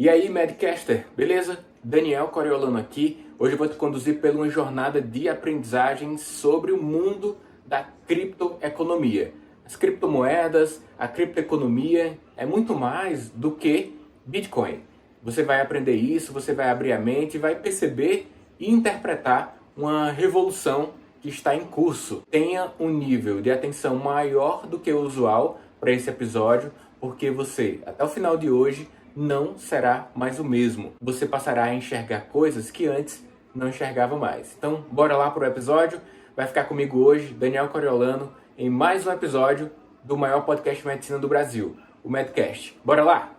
E aí, Madcaster, beleza? Daniel Coriolano aqui. Hoje eu vou te conduzir por uma jornada de aprendizagem sobre o mundo da criptoeconomia. As criptomoedas, a criptoeconomia é muito mais do que Bitcoin. Você vai aprender isso, você vai abrir a mente, vai perceber e interpretar uma revolução que está em curso. Tenha um nível de atenção maior do que o usual para esse episódio, porque você, até o final de hoje, não será mais o mesmo. Você passará a enxergar coisas que antes não enxergava mais. Então, bora lá para o episódio. Vai ficar comigo hoje, Daniel Coriolano, em mais um episódio do maior podcast de medicina do Brasil, o Madcast. Bora lá!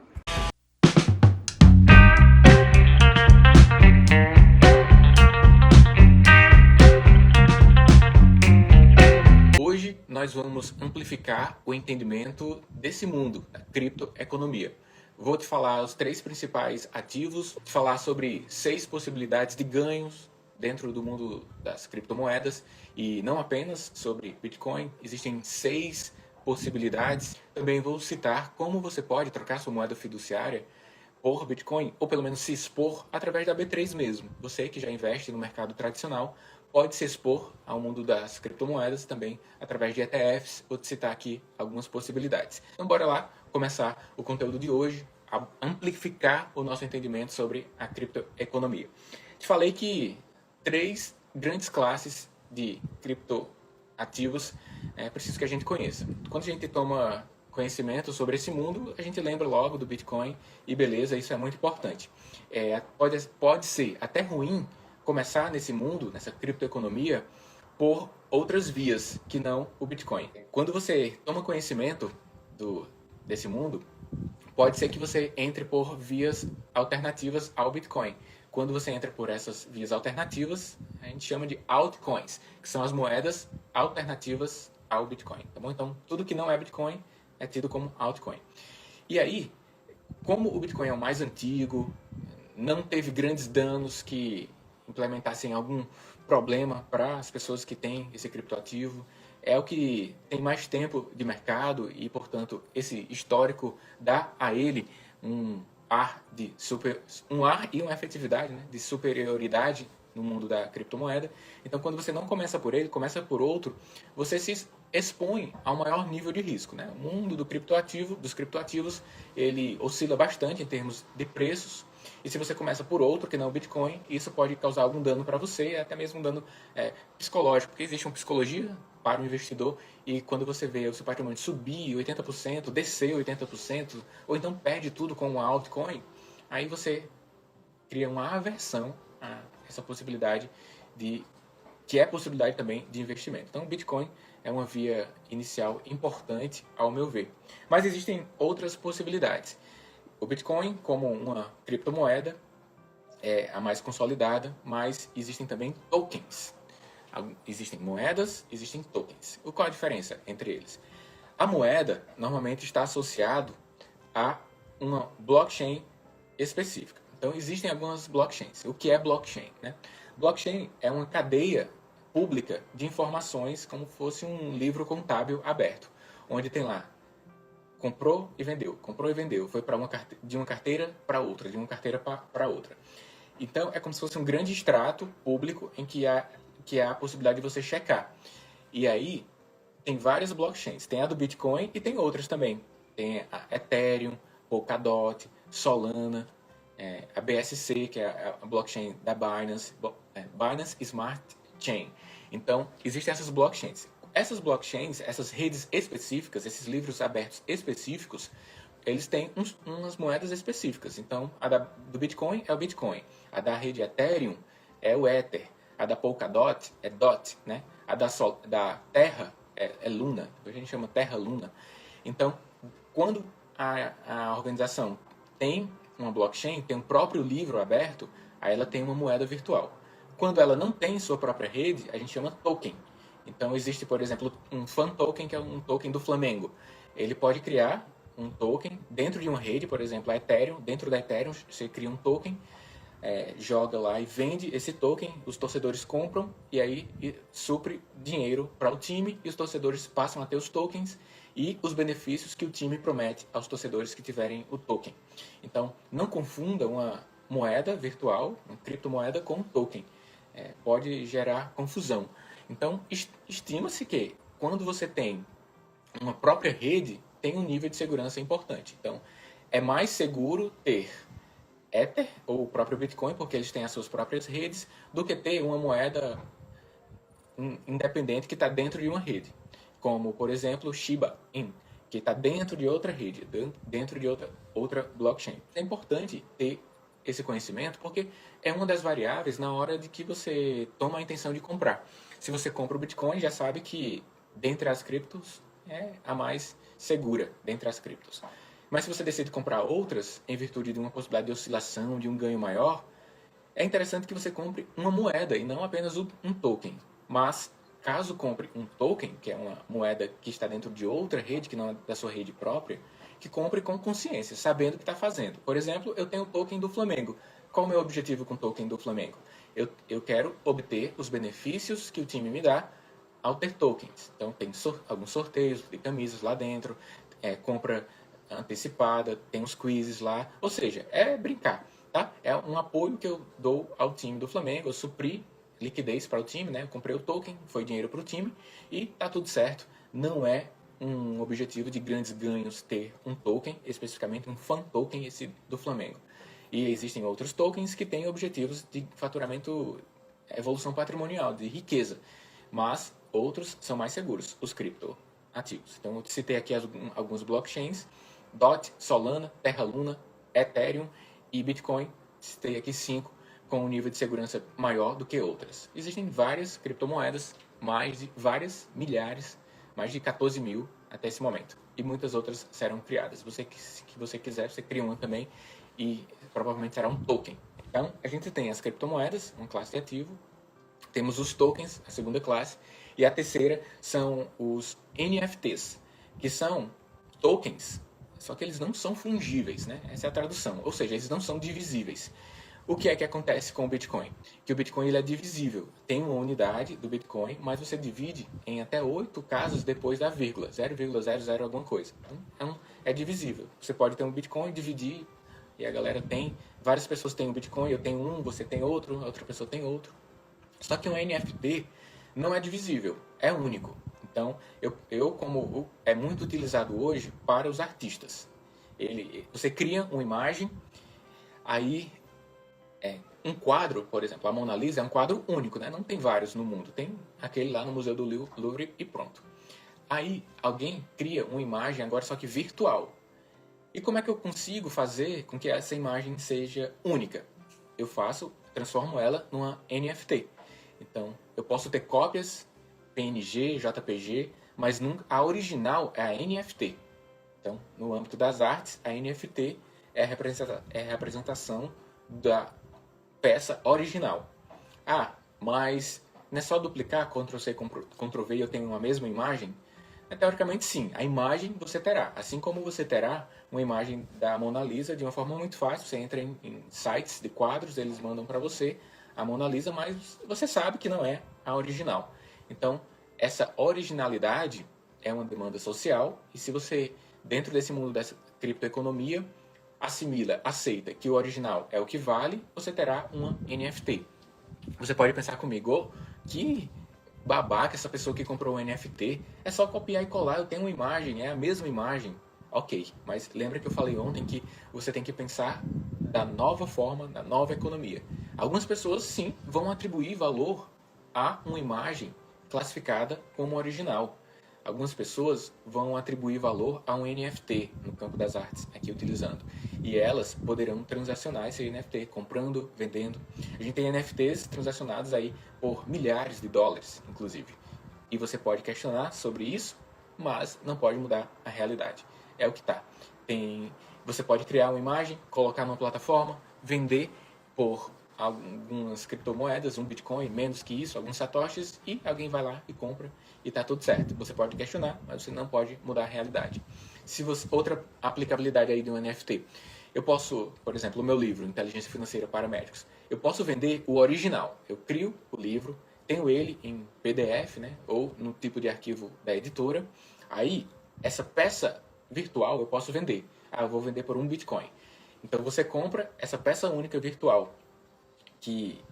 Hoje nós vamos amplificar o entendimento desse mundo, da criptoeconomia. Vou te falar os 3 principais ativos, te falar sobre 6 possibilidades de ganhos dentro do mundo das criptomoedas e não apenas sobre Bitcoin, existem 6 possibilidades. Também vou citar como você pode trocar sua moeda fiduciária por Bitcoin, ou pelo menos se expor através da B3 mesmo. Você que já investe no mercado tradicional pode se expor ao mundo das criptomoedas também através de ETFs. Vou te citar aqui algumas possibilidades. Então bora lá começar o conteúdo de hoje, a amplificar o nosso entendimento sobre a criptoeconomia. Te falei que 3 grandes classes de criptoativos é preciso que a gente conheça. Quando a gente toma conhecimento sobre esse mundo, a gente lembra logo do Bitcoin e beleza, isso é muito importante. Pode ser até ruim começar nesse mundo, nessa criptoeconomia, por outras vias que não o Bitcoin. Quando você toma conhecimento desse mundo, pode ser que você entre por vias alternativas ao Bitcoin. Quando você entra por essas vias alternativas, a gente chama de altcoins, que são as moedas alternativas ao Bitcoin. Tá bom? Então, tudo que não é Bitcoin é tido como altcoin. E aí, como o Bitcoin é o mais antigo, não teve grandes danos que implementassem algum problema para as pessoas que têm esse criptoativo, é o que tem mais tempo de mercado e, portanto, esse histórico dá a ele um ar e uma efetividade, né, de superioridade no mundo da criptomoeda. Então, quando você não começa por ele, começa por outro, você se expõe a um maior nível de risco, né? O mundo dos criptoativos, ele oscila bastante em termos de preços. E se você começa por outro, que não o Bitcoin, isso pode causar algum dano para você, até mesmo um dano psicológico, porque existe uma psicologia para o investidor, e quando você vê o seu patrimônio subir 80%, descer 80%, ou então perde tudo com uma altcoin, aí você cria uma aversão a essa possibilidade que é possibilidade também de investimento. Então, o Bitcoin é uma via inicial importante, ao meu ver. Mas existem outras possibilidades. O Bitcoin, como uma criptomoeda, é a mais consolidada, mas existem também tokens. Existem moedas, existem tokens. Qual a diferença entre eles? A moeda normalmente está associado a uma blockchain específica. Então, existem algumas blockchains. O que é blockchain, né? Blockchain é uma cadeia pública de informações, como fosse um livro contábil aberto, onde tem lá comprou e vendeu, foi de uma carteira para outra, de uma carteira para outra. Então, é como se fosse um grande extrato público em que há a possibilidade de você checar. E aí, tem várias blockchains. Tem a do Bitcoin e tem outras também. Tem a Ethereum, Polkadot, Solana, a BSC, que é a blockchain da Binance, Binance Smart Chain. Então, existem essas blockchains. Essas blockchains, essas redes específicas, esses livros abertos específicos, eles têm umas moedas específicas. Então, do Bitcoin é o Bitcoin. A da rede Ethereum é o Ether. A da Polkadot é DOT, né? A da Terra é Luna. A gente chama Terra Luna. Então, quando a organização tem uma blockchain, tem um próprio livro aberto, aí ela tem uma moeda virtual. Quando ela não tem sua própria rede, a gente chama token. Então, existe, por exemplo, um fan token, que é um token do Flamengo. Ele pode criar um token dentro de uma rede, por exemplo, a Ethereum. Dentro da Ethereum, você cria um token, joga lá e vende esse token, os torcedores compram e aí supre dinheiro para o time e os torcedores passam a ter os tokens e os benefícios que o time promete aos torcedores que tiverem o token. Então, não confunda uma moeda virtual, uma criptomoeda, com um token. Pode gerar confusão. Então, estima-se que quando você tem uma própria rede, tem um nível de segurança importante. Então, é mais seguro ter Ether ou o próprio Bitcoin, porque eles têm as suas próprias redes, do que ter uma moeda independente que está dentro de uma rede, como, por exemplo, Shiba Inu, que está dentro de outra rede, dentro de outra blockchain. É importante ter esse conhecimento porque é uma das variáveis na hora de que você toma a intenção de comprar. Se você compra o Bitcoin, já sabe que dentre as criptos é a mais segura dentre as criptos. Mas se você decide comprar outras, em virtude de uma possibilidade de oscilação, de um ganho maior, é interessante que você compre uma moeda e não apenas um token. Mas, caso compre um token, que é uma moeda que está dentro de outra rede, que não é da sua rede própria, que compre com consciência, sabendo o que está fazendo. Por exemplo, eu tenho o token do Flamengo. Qual é o meu objetivo com o token do Flamengo? Eu quero obter os benefícios que o time me dá ao ter tokens. Então, tem alguns sorteios de camisas lá dentro, compra antecipada, tem os quizzes lá. Ou seja, é brincar. Tá? É um apoio que eu dou ao time do Flamengo, eu supri liquidez para o time, né? Eu comprei o token, foi dinheiro para o time e tá tudo certo. Não é um objetivo de grandes ganhos ter um token, especificamente um fan token esse do Flamengo. E existem outros tokens que têm objetivos de faturamento, evolução patrimonial, de riqueza, mas outros são mais seguros, os criptoativos. Então eu citei aqui alguns blockchains: DOT, Solana, Terra Luna, Ethereum e Bitcoin. Citei aqui 5 com um nível de segurança maior do que outras. Existem várias criptomoedas, mais de várias milhares, mais de 14 mil até esse momento. E muitas outras serão criadas. Se você quiser, você cria uma também e provavelmente será um token. Então, a gente tem as criptomoedas, uma classe de ativo, temos os tokens, a segunda classe, e a terceira são os NFTs, que são tokens, só que eles não são fungíveis, né? Essa é a tradução, ou seja, eles não são divisíveis. O que é que acontece com o Bitcoin? Que o Bitcoin ele é divisível. Tem uma unidade do Bitcoin, mas você divide em até 8 casos depois da vírgula, 0,00 alguma coisa. Então, é divisível. Você pode ter um Bitcoin, dividir, e a galera tem, várias pessoas têm um Bitcoin, eu tenho um, você tem outro, outra pessoa tem outro. Só que um NFT não é divisível, é único. Então, como é muito utilizado hoje para os artistas. Você cria uma imagem, aí um quadro, por exemplo, a Mona Lisa é um quadro único, né? Não tem vários no mundo. Tem aquele lá no Museu do Louvre e pronto. Aí alguém cria uma imagem agora só que virtual. E como é que eu consigo fazer com que essa imagem seja única? Eu transformo ela numa NFT. Então, eu posso ter cópias PNG, JPG, mas a original é a NFT. Então, no âmbito das artes, a NFT é a representação da peça original. Mas não é só duplicar, Ctrl+C, Ctrl+V e eu tenho a mesma imagem? Teoricamente sim, a imagem você terá. Assim como você terá uma imagem da Mona Lisa de uma forma muito fácil. Você entra em sites de quadros, eles mandam para você a Mona Lisa, mas você sabe que não é a original. Então, essa originalidade é uma demanda social, e se você, dentro desse mundo dessa criptoeconomia, aceita que o original é o que vale, você terá uma NFT. Você pode pensar comigo, que babaca essa pessoa que comprou um NFT, é só copiar e colar, eu tenho uma imagem, é a mesma imagem. Ok, mas lembra que eu falei ontem que você tem que pensar da nova forma, da nova economia. Algumas pessoas, sim, vão atribuir valor a uma imagem classificada como original. Algumas pessoas vão atribuir valor a um NFT no campo das artes, aqui utilizando. E elas poderão transacionar esse NFT, comprando, vendendo. A gente tem NFTs transacionados aí por milhares de dólares, inclusive. E você pode questionar sobre isso, mas não pode mudar a realidade. É o que está. Você pode criar uma imagem, colocar numa plataforma, vender por algumas criptomoedas, um Bitcoin, menos que isso, alguns satoshis, e alguém vai lá e compra e está tudo certo. Você pode questionar, mas você não pode mudar a realidade. Outra aplicabilidade aí de um NFT. Eu posso, por exemplo, o meu livro, Inteligência Financeira para Médicos, eu posso vender o original. Eu crio o livro, tenho ele em PDF, né, ou no tipo de arquivo da editora. Aí essa peça virtual eu posso vender. Eu vou vender por 1 Bitcoin. Então você compra essa peça única virtual que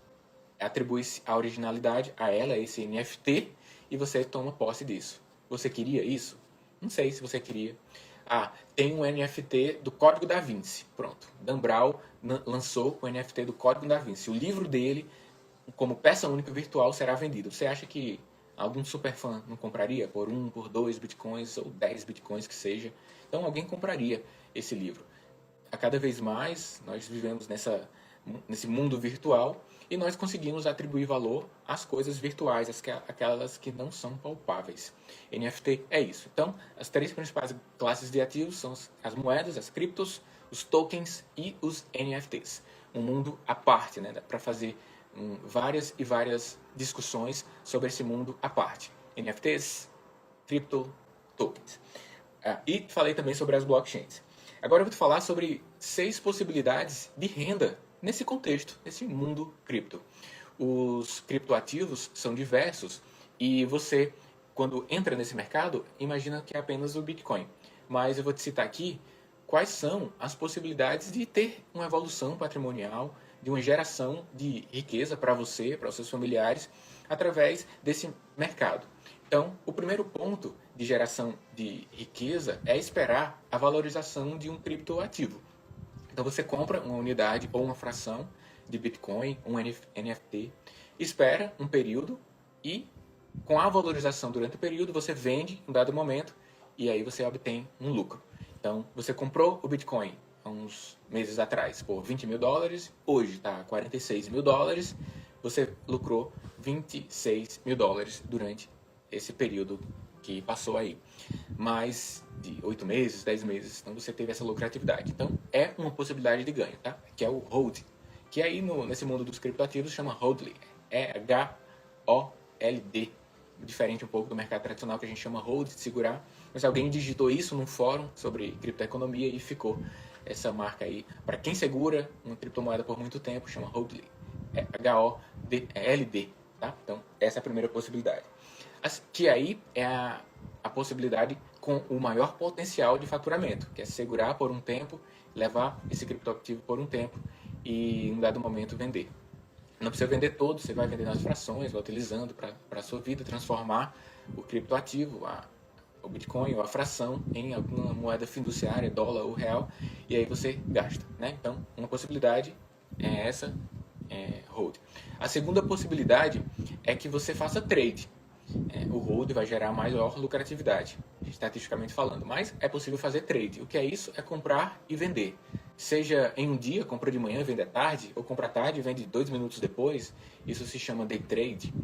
atribui-se a originalidade a ela, esse NFT, e você toma posse disso. Você queria isso? Não sei se você queria. Tem um NFT do Código da Vinci. Pronto. Dan Brown lançou o NFT do Código da Vinci. O livro dele, como peça única virtual, será vendido. Você acha que algum superfã não compraria por 1, por 2 bitcoins ou 10 bitcoins que seja? Então alguém compraria esse livro. A cada vez mais nós vivemos nesse mundo virtual e nós conseguimos atribuir valor às coisas virtuais, aquelas que não são palpáveis. NFT é isso. Então, as três principais classes de ativos são as moedas, as criptos, os tokens e os NFTs. Um mundo à parte, né? Para fazer várias e várias discussões sobre esse mundo à parte. NFTs, cripto, tokens. E falei também sobre as blockchains. Agora eu vou te falar sobre 6 possibilidades de renda nesse contexto, nesse mundo cripto. Os criptoativos são diversos e você, quando entra nesse mercado, imagina que é apenas o Bitcoin. Mas eu vou te citar aqui quais são as possibilidades de ter uma evolução patrimonial, de uma geração de riqueza para você, para os seus familiares, através desse mercado. Então, o primeiro ponto de geração de riqueza é esperar a valorização de um criptoativo. Então, você compra uma unidade ou uma fração de Bitcoin, um NFT, espera um período e, com a valorização durante o período, você vende em um dado momento e aí você obtém um lucro. Então, você comprou o Bitcoin há uns meses atrás por $20 mil, hoje está $46 mil, você lucrou $26 mil durante esse período que passou aí. Mais de 8 meses, 10 meses, então você teve essa lucratividade. Então, é uma possibilidade de ganho, tá? Que é o hold, que aí nesse mundo dos criptoativos chama Hodl, é H-O-L-D, diferente um pouco do mercado tradicional que a gente chama hold, de segurar, mas alguém digitou isso num fórum sobre criptoeconomia e ficou essa marca aí. Para quem segura uma criptomoeda por muito tempo, chama Hodl, é H-O-L-D, tá? Então, essa é a primeira possibilidade. Que aí é a possibilidade com o maior potencial de faturamento, que é segurar por um tempo, levar esse criptoativo por um tempo e em um dado momento vender. Não precisa vender todo, você vai vender nas frações, vai utilizando para a sua vida, transformar o criptoativo, o Bitcoin ou a fração em alguma moeda fiduciária, dólar ou real, e aí você gasta, né? Então, uma possibilidade é essa, hold. A segunda possibilidade é que você faça trade. O hold vai gerar maior lucratividade, estatisticamente falando, mas é possível fazer trade. O que é isso? É comprar e vender. Seja em um dia, compra de manhã e vende à tarde, ou compra à tarde e vende 2 minutos depois, isso se chama day trade.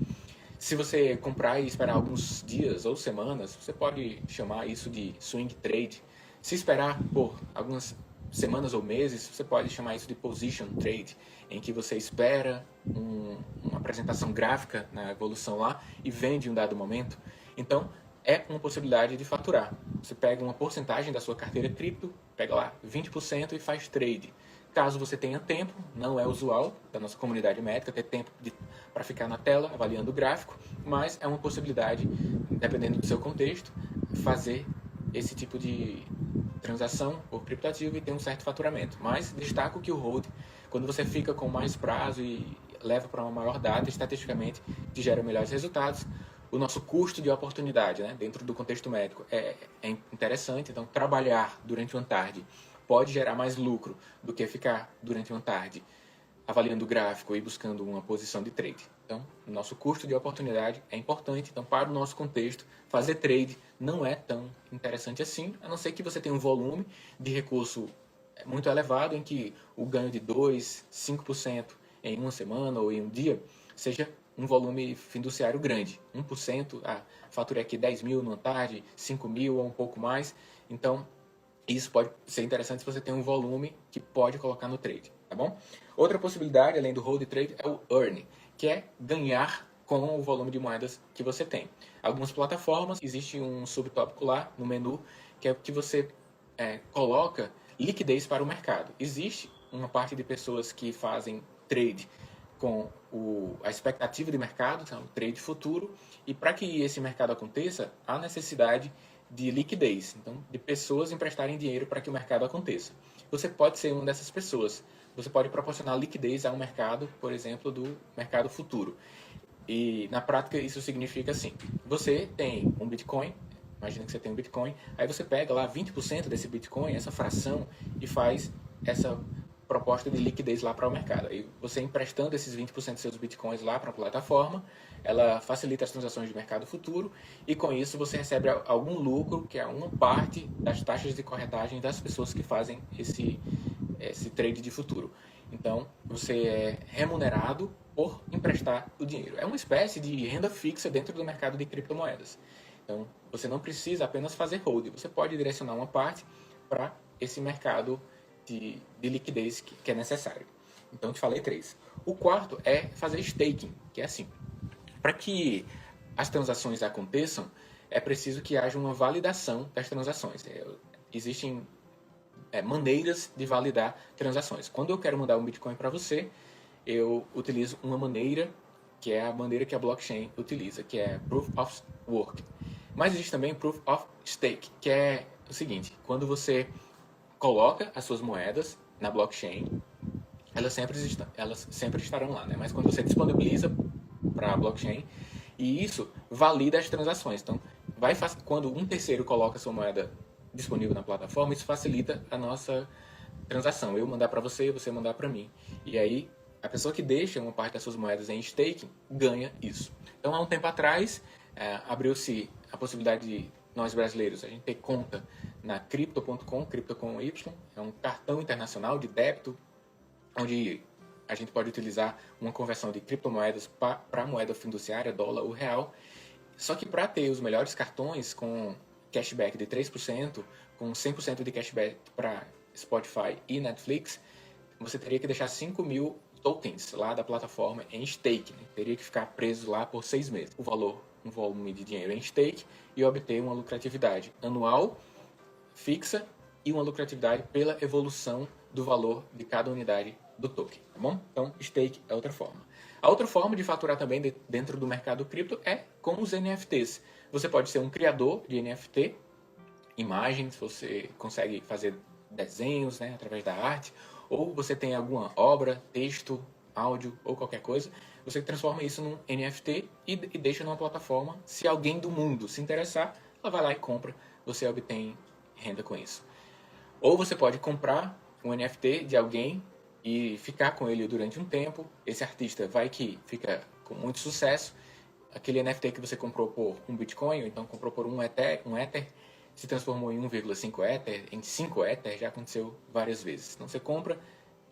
Se você comprar e esperar alguns dias ou semanas, você pode chamar isso de swing trade. Se esperar por algumas semanas ou meses, você pode chamar isso de position trade, em que você espera uma apresentação gráfica na evolução lá e vende em um dado momento. Então, é uma possibilidade de faturar. Você pega uma porcentagem da sua carteira cripto, pega lá 20% e faz trade. Caso você tenha tempo, não é usual da nossa comunidade médica ter tempo para ficar na tela avaliando o gráfico, mas é uma possibilidade, dependendo do seu contexto, fazer esse tipo de transação por criptoativo e ter um certo faturamento. Mas destaco que o hold, quando você fica com mais prazo e leva para uma maior data, estatisticamente te gera melhores resultados. O nosso custo de oportunidade, né, dentro do contexto médico, é interessante. Então, trabalhar durante uma tarde pode gerar mais lucro do que ficar durante uma tarde avaliando o gráfico e buscando uma posição de trade. Então, o nosso custo de oportunidade é importante. Então, para o nosso contexto, fazer trade não é tão interessante assim, a não ser que você tenha um volume de recurso muito elevado, em que o ganho de 2%, 5% em uma semana ou em um dia seja um volume fiduciário grande. 1%, faturei aqui 10 mil numa tarde, 5 mil ou um pouco mais. Então, isso pode ser interessante se você tem um volume que pode colocar no trade, tá bom? Outra possibilidade, além do hold trade, é o earn, que é ganhar com o volume de moedas que você tem. Algumas plataformas, existe um subtópico lá no menu, que é que você coloca liquidez para o mercado. Existe uma parte de pessoas que fazem trade com a expectativa de mercado, então, trade futuro, e para que esse mercado aconteça, há necessidade de liquidez, então de pessoas emprestarem dinheiro para que o mercado aconteça. Você pode ser uma dessas pessoas. Você pode proporcionar liquidez a um mercado, por exemplo, do mercado futuro. E na prática isso significa assim: você tem um Bitcoin, imagina que você tem um Bitcoin, aí você pega lá 20% desse Bitcoin, essa fração, e faz essa proposta de liquidez lá para o mercado. Aí você emprestando esses 20% dos seus Bitcoins lá para a plataforma, ela facilita as transações de mercado futuro e com isso você recebe algum lucro, que é uma parte das taxas de corretagem das pessoas que fazem esse trade de futuro. Então, você é remunerado por emprestar o dinheiro. É uma espécie de renda fixa dentro do mercado de criptomoedas. Então, você não precisa apenas fazer hold, você pode direcionar uma parte para esse mercado de liquidez que é necessário. Então, eu te falei 3. O quarto é fazer staking, que é assim. Para que as transações aconteçam, é preciso que haja uma validação das transações. Existem maneiras de validar transações. Quando eu quero mandar um Bitcoin para você, eu utilizo uma maneira que é a maneira que a blockchain utiliza, que é Proof of Work. Mas existe também Proof of Stake, que é o seguinte: quando você coloca as suas moedas na blockchain, elas sempre estarão lá, né? Mas quando você disponibiliza para a blockchain, e isso valida as transações. Então, quando um terceiro coloca a sua moeda disponível na plataforma, isso facilita a nossa transação. Eu mandar para você, você mandar para mim. E aí, a pessoa que deixa uma parte das suas moedas em staking ganha isso. Então, há um tempo atrás, abriu-se a possibilidade de nós brasileiros a gente ter conta na Crypto.com, Crypto com Y, é um cartão internacional de débito, onde a gente pode utilizar uma conversão de criptomoedas para moeda fiduciária, dólar ou real. Só que para ter os melhores cartões com cashback de 3%, com 100% de cashback para Spotify e Netflix, você teria que deixar 5.000 tokens lá da plataforma em stake. Né? Teria que ficar preso lá por 6 meses. Um volume de dinheiro em stake e obter uma lucratividade anual fixa e uma lucratividade pela evolução do valor de cada unidade do token, tá bom? Então, stake é outra forma. A outra forma de faturar também dentro do mercado cripto é com os NFTs. Você pode ser um criador de NFT, imagens, você consegue fazer desenhos, né, através da arte, ou você tem alguma obra, texto, áudio ou qualquer coisa, você transforma isso num NFT e deixa numa plataforma. Se alguém do mundo se interessar, ela vai lá e compra, você obtém renda com isso. Ou você pode comprar um NFT de alguém e ficar com ele durante um tempo. Esse artista fica com muito sucesso. Aquele NFT que você comprou por um Bitcoin, ou então comprou por um Ether, se transformou em 1,5 Ether, em 5 Ether, já aconteceu várias vezes. Então você compra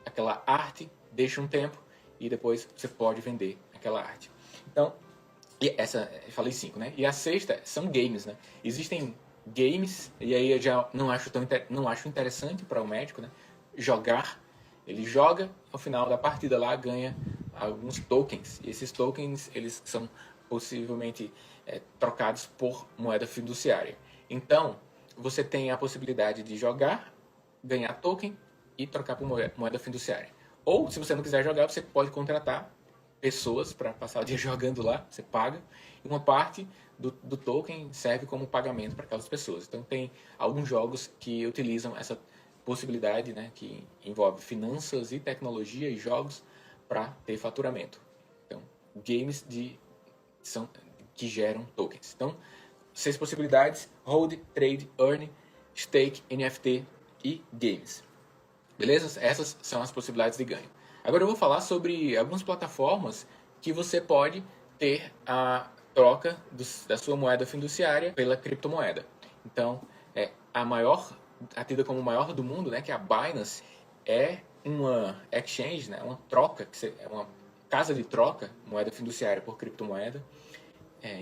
aquela arte, deixa um tempo e depois você pode vender aquela arte. Então, eu falei 5, né? E a sexta são games, né? Existem games, e aí eu já não acho interessante para o médico, né? Jogar, ele joga, ao final da partida lá ganha alguns tokens, e esses tokens eles são possivelmente trocados por moeda fiduciária. Então, você tem a possibilidade de jogar, ganhar token e trocar por moeda fiduciária. Ou, se você não quiser jogar, você pode contratar pessoas para passar o dia jogando lá, você paga, e uma parte do token serve como pagamento para aquelas pessoas. Então tem alguns jogos que utilizam essa possibilidade, né, que envolve finanças e tecnologia e jogos para ter faturamento. Então, games que geram tokens. Então, 6 possibilidades: hold, trade, earn, stake, NFT e games. Beleza? Essas são as possibilidades de ganho. Agora eu vou falar sobre algumas plataformas que você pode ter a troca da sua moeda fiduciária pela criptomoeda. Então, a tida como maior do mundo, né, que é a Binance, é uma exchange, né, uma troca, é uma casa de troca, moeda fiduciária por criptomoeda,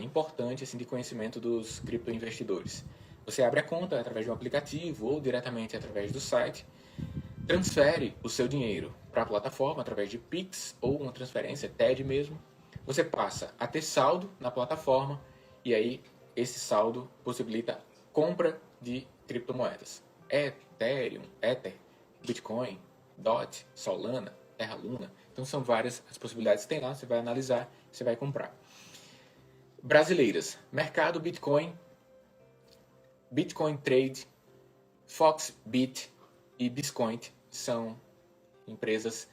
importante assim, de conhecimento dos criptoinvestidores. Você abre a conta através de um aplicativo ou diretamente através do site, transfere o seu dinheiro para a plataforma através de Pix ou uma transferência TED mesmo. Você passa a ter saldo na plataforma e aí esse saldo possibilita compra de criptomoedas. Ethereum, Ether, Bitcoin, DOT, Solana, Terra Luna. Então são várias as possibilidades que tem lá, você vai analisar, você vai comprar. Brasileiras, mercado Bitcoin Bitcoin Trade, Foxbit e Biscoint são empresas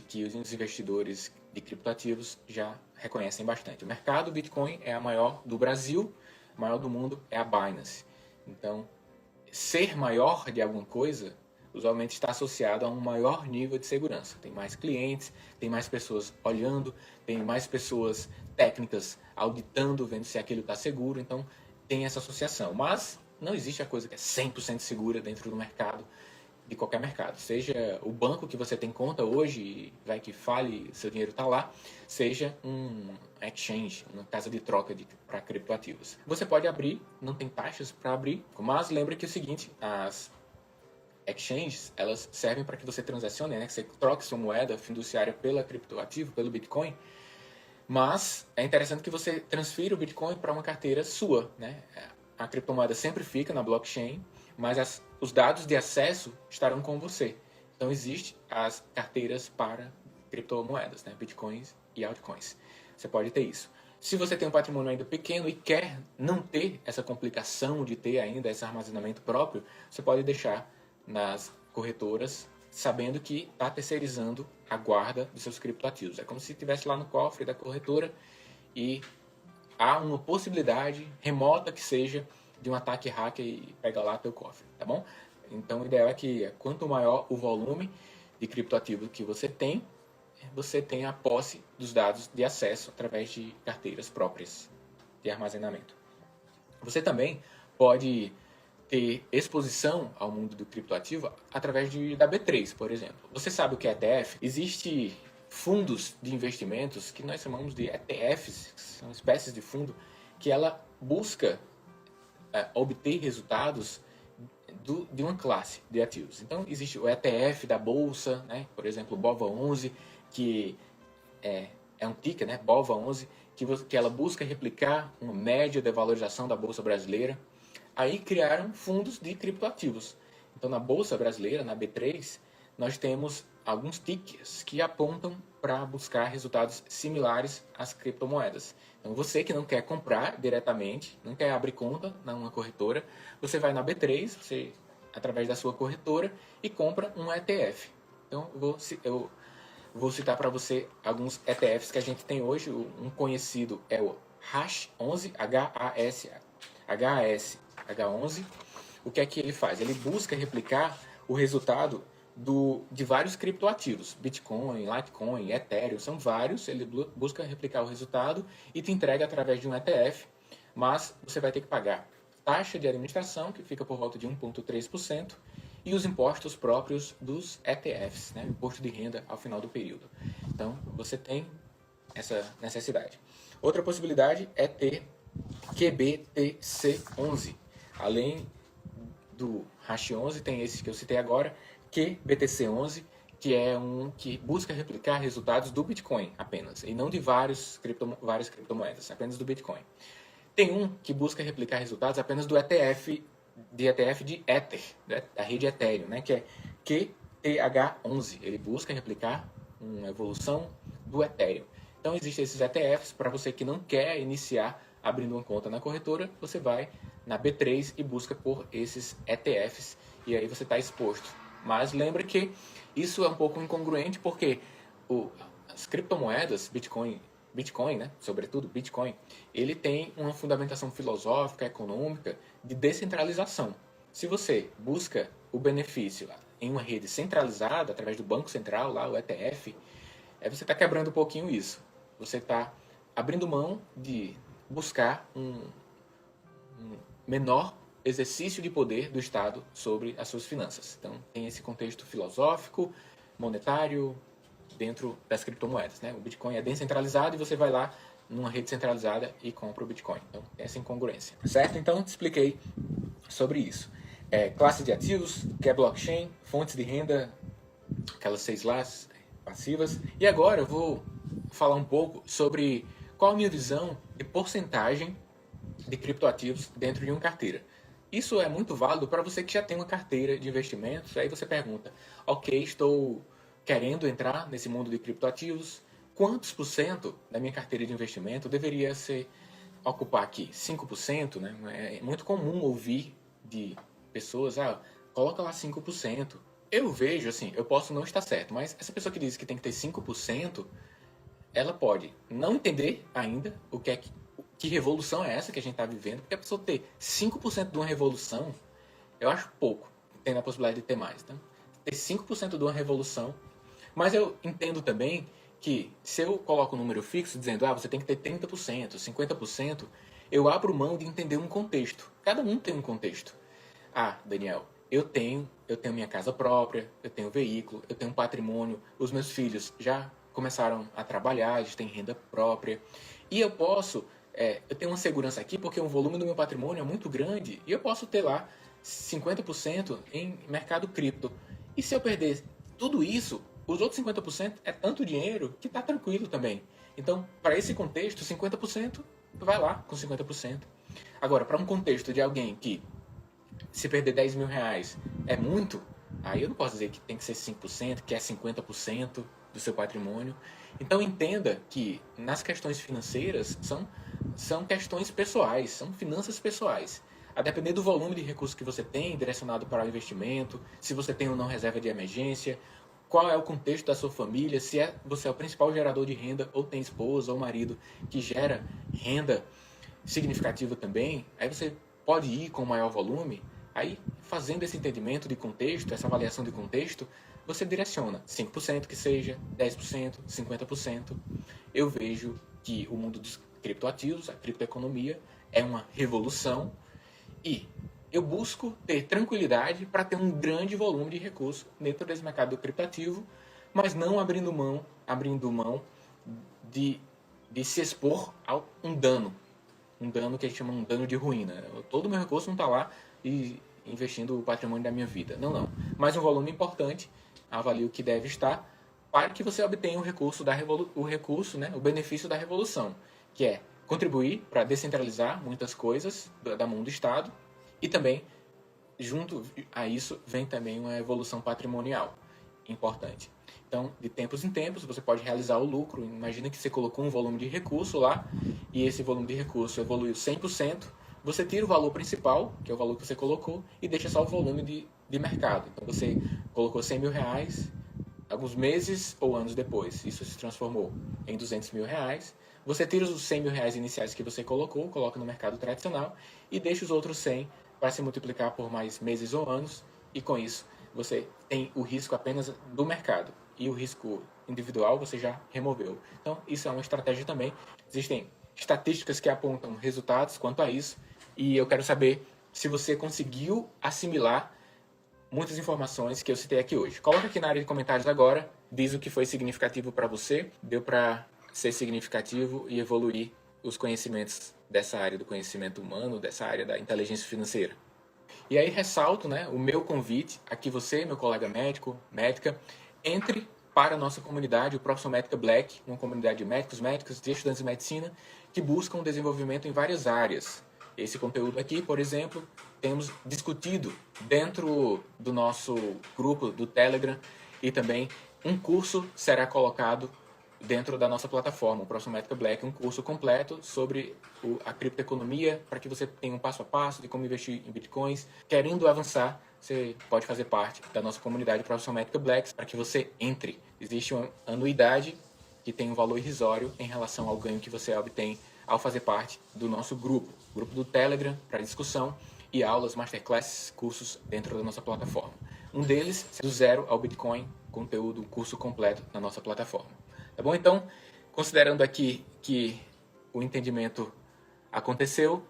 que os investidores de criptoativos já reconhecem bastante. O mercado Bitcoin é a maior do Brasil, a maior do mundo é a Binance. Então, ser maior de alguma coisa usualmente está associado a um maior nível de segurança. Tem mais clientes, tem mais pessoas olhando, tem mais pessoas técnicas auditando, vendo se aquilo está seguro. Então, tem essa associação. Mas não existe a coisa que é 100% segura dentro do mercado, de qualquer mercado. Seja o banco que você tem conta hoje, vai que fale, seu dinheiro está lá, seja um exchange, uma casa de troca para criptoativos. Você pode abrir, não tem taxas para abrir, mas lembra que é o seguinte, as exchanges, elas servem para que você transacione, né? Que você troque sua moeda fiduciária pela criptoativo, pelo Bitcoin, mas é interessante que você transfira o Bitcoin para uma carteira sua, né? A criptomoeda sempre fica na blockchain, mas os dados de acesso estarão com você. Então, existem as carteiras para criptomoedas, né? Bitcoins e altcoins. Você pode ter isso. Se você tem um patrimônio ainda pequeno e quer não ter essa complicação de ter ainda esse armazenamento próprio, você pode deixar nas corretoras, sabendo que está terceirizando a guarda dos seus criptoativos. É como se estivesse lá no cofre da corretora e há uma possibilidade remota que seja de um ataque hacker e pega lá teu cofre, tá bom? Então o ideal é que quanto maior o volume de criptoativo que você tem a posse dos dados de acesso através de carteiras próprias de armazenamento. Você também pode ter exposição ao mundo do criptoativo através da B3, por exemplo. Você sabe o que é ETF? Existe fundos de investimentos que nós chamamos de ETFs, que são espécies de fundo que ela busca obter resultados de uma classe de ativos. Então, existe o ETF da Bolsa, né? Por exemplo, o BOVA11, que é um ticker, né? BOVA11, que ela busca replicar uma média da valorização da Bolsa brasileira. Aí criaram fundos de criptoativos. Então, na Bolsa Brasileira, na B3, nós temos alguns tickers que apontam para buscar resultados similares às criptomoedas. Então, você que não quer comprar diretamente, não quer abrir conta numa corretora, você vai na B3, você, através da sua corretora, e compra um ETF. Então, eu vou citar para você alguns ETFs que a gente tem hoje. Um conhecido é o HASH11, H11. O que é que ele faz? Ele busca replicar o resultado de vários criptoativos, Bitcoin, Litecoin, Ethereum, são vários. Ele busca replicar o resultado e te entrega através de um ETF, mas você vai ter que pagar taxa de administração, que fica por volta de 1,3%, e os impostos próprios dos ETFs, né? Imposto de renda ao final do período. Então, você tem essa necessidade. Outra possibilidade é ter QBTC11. Além do Hash11, tem esse que eu citei agora, QBTC11, que é um que busca replicar resultados do Bitcoin apenas, e não de várias criptomoedas, apenas do Bitcoin. Tem um que busca replicar resultados apenas do ETF de Ether, da rede Ethereum, né, que é QTH11. Ele busca replicar uma evolução do Ethereum. Então, existem esses ETFs. Para você que não quer iniciar abrindo uma conta na corretora, você vai na B3 e busca por esses ETFs, e aí você está exposto. Mas lembra que isso é um pouco incongruente, porque as criptomoedas, Bitcoin, né, sobretudo Bitcoin, ele tem uma fundamentação filosófica, econômica, de descentralização. Se você busca o benefício em uma rede centralizada, através do Banco Central, lá, o ETF, você está quebrando um pouquinho isso. Você está abrindo mão de buscar um menor exercício de poder do Estado sobre as suas finanças. Então, tem esse contexto filosófico, monetário, dentro das criptomoedas, né? O Bitcoin é descentralizado e você vai lá numa rede centralizada e compra o Bitcoin. Então, tem essa incongruência. Certo? Então, te expliquei sobre isso. Classe de ativos, que é blockchain, fontes de renda, aquelas 6 lá, passivas. E agora eu vou falar um pouco sobre qual a minha visão de porcentagem de criptoativos dentro de uma carteira. Isso é muito válido para você que já tem uma carteira de investimentos. Aí você pergunta, ok, estou querendo entrar nesse mundo de criptoativos, quantos por cento da minha carteira de investimento deveria ocupar aqui? 5%, né? É muito comum ouvir de pessoas, coloca lá 5%. Eu vejo, assim, eu posso não estar certo, mas essa pessoa que diz que tem que ter 5%, ela pode não entender ainda que revolução é essa que a gente está vivendo, porque a pessoa ter 5% de uma revolução, eu acho pouco, tendo a possibilidade de ter mais. Então, ter 5% de uma revolução, mas eu entendo também que se eu coloco um número fixo dizendo, você tem que ter 30%, 50%, eu abro mão de entender um contexto. Cada um tem um contexto. Daniel, eu tenho minha casa própria, eu tenho veículo, eu tenho um patrimônio, os meus filhos já começaram a trabalhar, eles têm renda própria, e eu posso, eu tenho uma segurança aqui porque o volume do meu patrimônio é muito grande, e eu posso ter lá 50% em mercado cripto. E se eu perder tudo isso, os outros 50% é tanto dinheiro que está tranquilo também. Então, para esse contexto, 50% vai lá com 50%. Agora, para um contexto de alguém que se perder 10 mil reais é muito, aí eu não posso dizer que tem que ser 5%, que é 50% do seu patrimônio. Então entenda que nas questões financeiras são questões pessoais, são finanças pessoais. A depender do volume de recursos que você tem direcionado para o investimento, se você tem ou não reserva de emergência, qual é o contexto da sua família, se você é o principal gerador de renda ou tem esposa ou marido que gera renda significativa também, aí você pode ir com maior volume. Aí, fazendo esse entendimento de contexto, essa avaliação de contexto, você direciona 5% que seja, 10%, 50%. Eu vejo que o mundo dos criptoativos, a criptoeconomia, é uma revolução e eu busco ter tranquilidade para ter um grande volume de recursos dentro desse mercado do criptoativo, mas não abrindo mão de se expor a um dano que a gente chama um dano de ruína. Todo o meu recurso não está lá e investindo o patrimônio da minha vida. Não. Mas um volume importante, avalio que deve estar para que você obtenha o recurso o benefício da revolução, que é contribuir para descentralizar muitas coisas da mão do Estado e também, junto a isso, vem também uma evolução patrimonial importante. Então, de tempos em tempos, você pode realizar o lucro. Imagina que você colocou um volume de recurso lá e esse volume de recurso evoluiu 100%. Você tira o valor principal, que é o valor que você colocou, e deixa só o volume de mercado. Então, você colocou 100 mil reais, alguns meses ou anos depois, isso se transformou em 200 mil reais. Você tira os 100 mil reais iniciais que você colocou, coloca no mercado tradicional e deixa os outros 100 para se multiplicar por mais meses ou anos. E com isso, você tem o risco apenas do mercado. E o risco individual você já removeu. Então, isso é uma estratégia também. Existem estatísticas que apontam resultados quanto a isso. E eu quero saber se você conseguiu assimilar muitas informações que eu citei aqui hoje. Coloca aqui na área de comentários agora, diz o que foi significativo para você, deu para ser significativo e evoluir os conhecimentos dessa área do conhecimento humano, dessa área da inteligência financeira. E aí ressalto, o meu convite a que você, meu colega médico, médica, entre para a nossa comunidade, o Profissão Médica Black, uma comunidade de médicos, médicas e estudantes de medicina que buscam desenvolvimento em várias áreas. Esse conteúdo aqui, por exemplo, temos discutido dentro do nosso grupo do Telegram e também um curso será colocado dentro da nossa plataforma, o Profissão Médica Black, um curso completo sobre a criptoeconomia, para que você tenha um passo a passo de como investir em bitcoins. Querendo avançar, você pode fazer parte da nossa comunidade Profissão Médica Black para que você entre. Existe uma anuidade que tem um valor irrisório em relação ao ganho que você obtém ao fazer parte do nosso grupo do Telegram para discussão e aulas, masterclasses, cursos dentro da nossa plataforma. Um deles, do zero ao Bitcoin, conteúdo, curso completo na nossa plataforma. Tá bom? Então, considerando aqui que o entendimento aconteceu,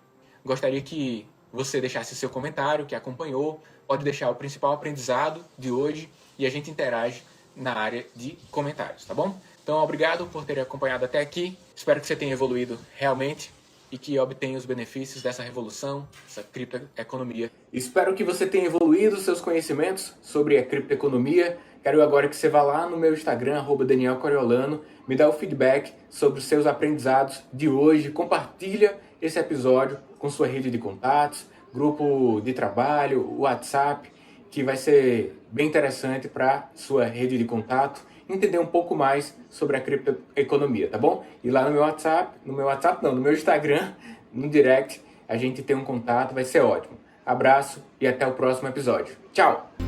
gostaria que você deixasse seu comentário, que acompanhou, pode deixar o principal aprendizado de hoje e a gente interage na área de comentários, tá bom? Então, obrigado por ter acompanhado até aqui. Espero que você tenha evoluído realmente e que obtenha os benefícios dessa revolução, essa criptoeconomia. Espero que você tenha evoluído seus conhecimentos sobre a criptoeconomia. Quero agora que você vá lá no meu Instagram, @DanielCoriolano, me dá o feedback sobre os seus aprendizados de hoje. Compartilha esse episódio com sua rede de contatos, grupo de trabalho, WhatsApp, que vai ser bem interessante para sua rede de contato entender um pouco mais sobre a criptoeconomia, tá bom? E lá no meu Instagram, no direct, a gente tem um contato, vai ser ótimo. Abraço e até o próximo episódio. Tchau!